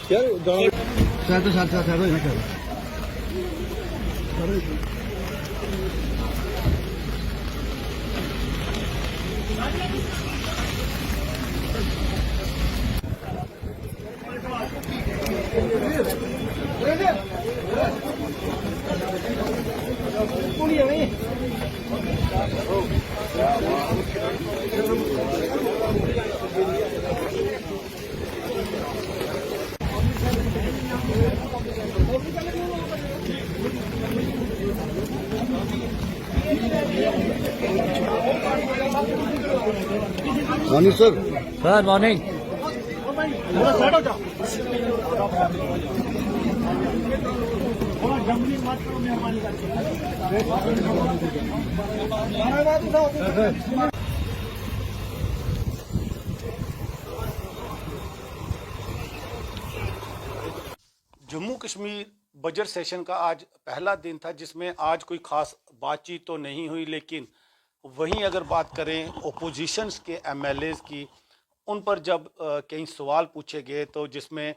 तो साथ साथ morning sir morning Jammu Kashmir budget session का आज पहला दिन था, जिसमें आज कोई खास बातचीत तो नहीं हुई, लेकिन वहीं अगर बात करें ओपोजिशंस के एमएलएज की, उन पर जब कई सवाल पूछे गए, तो जिसमें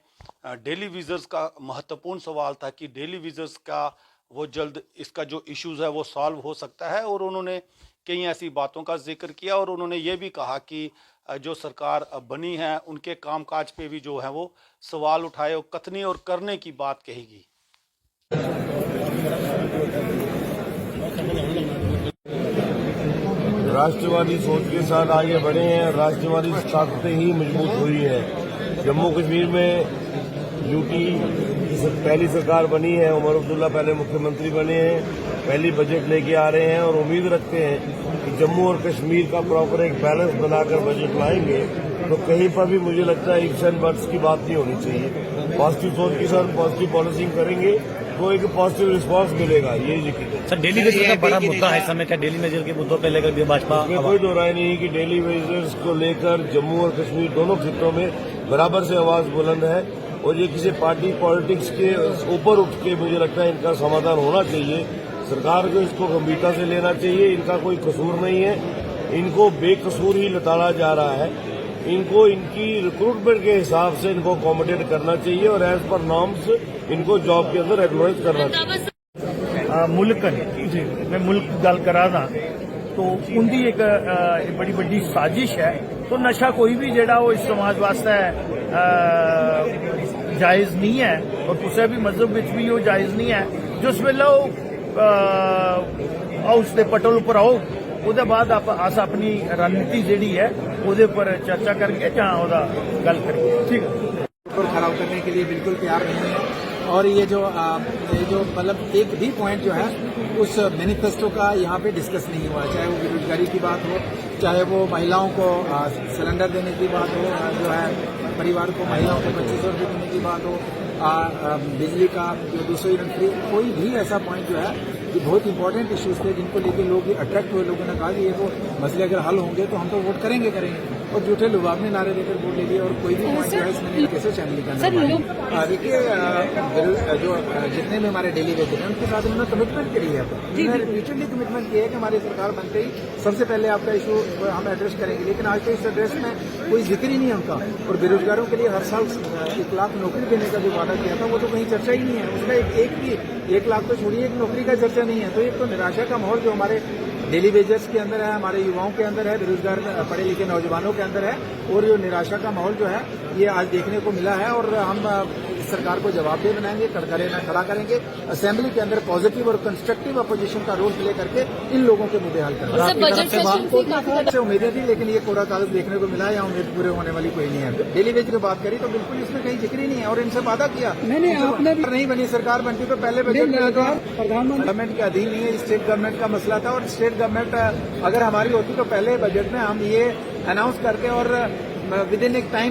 डेली विज़र्स का महत्वपूर्ण सवाल था कि डेली विज़र्स का वो जल्द इसका जो इश्यूज़ है वो सॉल्व हो सकता है, और उन्होंने कई ऐसी बातों का जिक्र किया, और उन्होंने ये भी कहा कि जो सरकार बनी है उनके कामकाज पे भी जो है वो सवाल उठाए और कथनी और करने की बात कहेगी। राष्ट्रवादी सोच के साथ आगे बढ़े हैं, राष्ट्रवादी ताकतें ही मजबूत हुई हैं। जम्मू कश्मीर में यूटी की पहली सरकार बनी है, उमर अब्दुल्ला पहले मुख्यमंत्री बने हैं, पहली बजट लेके आ रहे हैं और उम्मीद रखते हैं कि जम्मू और कश्मीर का प्रॉपर एक बैलेंस बनाकर बजट लाएंगे। तो कहीं पर भी मुझे लगता है इफ्स एंड बट्स की बात नहीं होनी चाहिए। पॉजिटिव सोच के साथ पॉजिटिव पॉलिसिंग करेंगे तो एक पॉजिटिव रिस्पांस मिलेगा, ये यकीन है। सर, डेली वेजेस का बड़ा मुद्दा है इस समय, क्या डेली वेजेस के मुद्दों पे लेकर भी भाजपा कोई दो राय नहीं कि डेली वेजेस को लेकर जम्मू और कश्मीर दोनों खित्तों में बराबर से आवाज बुलंद है, और ये किसी पार्टी पॉलिटिक्स के ऊपर उठ के मुझे लगता है इनका समाधान होना चाहिए। सरकार को इसको गंभीरता से लेना चाहिए। इनका कोई कसूर नहीं है, इनको बेकसूर ही लताड़ा जा रहा है। इनको इनकी रिक्रूटमेंट के हिसाब से इनको अकोमोडेट करना चाहिए और एज पर नॉर्म्स इनको जॉब के अंदर एक्नॉलेज करना चाहिए। मुल्क मैं मुल्क गल करा दा तो उनकी एक बड़ी बड़ी साजिश है। तो नशा कोई भी जेड़ा वो इस समाज वास्ते जायज नहीं है, और किसी भी मजहब विच भी वो जायज नहीं है। जिस वेले हाउस के पटल उपर आओ, उसके बाद अस अपनी रणनीति जी है उसदे पर चर्चा करके जहाँ गल करिए। ठीक है, खराब करने के लिए बिल्कुल तैयार नहीं है। और ये जो मतलब एक भी पॉइंट जो है उस मैनिफेस्टो का यहाँ पे डिस्कस नहीं हुआ, चाहे वो बेरोजगारी की बात हो, चाहे वो महिलाओं को सिलेंडर देने की बात हो, जो है परिवार को महिलाओं को 2500 रुपये देने की बात हो, बिजली का जो 200 यूनिट फ्री, कोई भी ऐसा पॉइंट जो है ये बहुत इंपॉर्टेंट इश्यूज थे जिनको लेकर लोग अट्रैक्ट हुए। लोगों ने कहा कि ये तो मसले अगर हल होंगे तो हम तो वोट करेंगे, और झूठे लुभावने नारे देकर वोट ले लिए, और कोई भी पॉइंट जो है इसमें कैसे शामिल करना। देखिए, जो जितने भी हमारे डेली वेजेस हैं उनके साथ उन्होंने कमिटमेंट करी है, उन्होंने रिपीटेडली कमिटमेंट किया है कि हमारी सरकार बनते ही सबसे पहले आपका इशू हम एड्रेस करेंगे। लेकिन आज तो इस एड्रेस में कोई जिक्र ही नहीं है उनका। और बेरोजगारों के लिए हर साल 1 लाख नौकरी देने का जो वादा किया था वो तो कहीं चर्चा ही नहीं है। उसका एक भी 1 लाख तो छोड़िए, एक नौकरी का चर्चा नहीं है। तो एक तो निराशा का माहौल जो हमारे डेली वेजर्स के अंदर है, हमारे युवाओं के अंदर है, बेरोजगार पढ़े लिखे नौजवानों के अंदर है, और जो निराशा का माहौल जो है ये आज देखने को मिला है। और हम इस सरकार को जवाबदेह बनाएंगे, कटघरे में खड़ा करेंगे, असेंबली के अंदर पॉजिटिव और कंस्ट्रक्टिव अपोजिशन का रोल प्ले करके इन लोगों के मुद्दे हल करेंगे। उम्मीदें थी, लेकिन ये कोरा कागज देखने को मिला, या उम्मीद पूरे होने वाली कोई नहीं है। डेली वेज की बात करी तो बिल्कुल इसमें कहीं जिक्र ही नहीं है, और इनसे वादा किया नहीं बनी, सरकार बनती तो पहले बजट में गवर्नमेंट के अधीन नहीं है, स्टेट गवर्नमेंट का मसला था। और स्टेट गवर्नमेंट अगर हमारी होती तो पहले बजट में हम ये अनाउंस करके और विद इन एक टाइम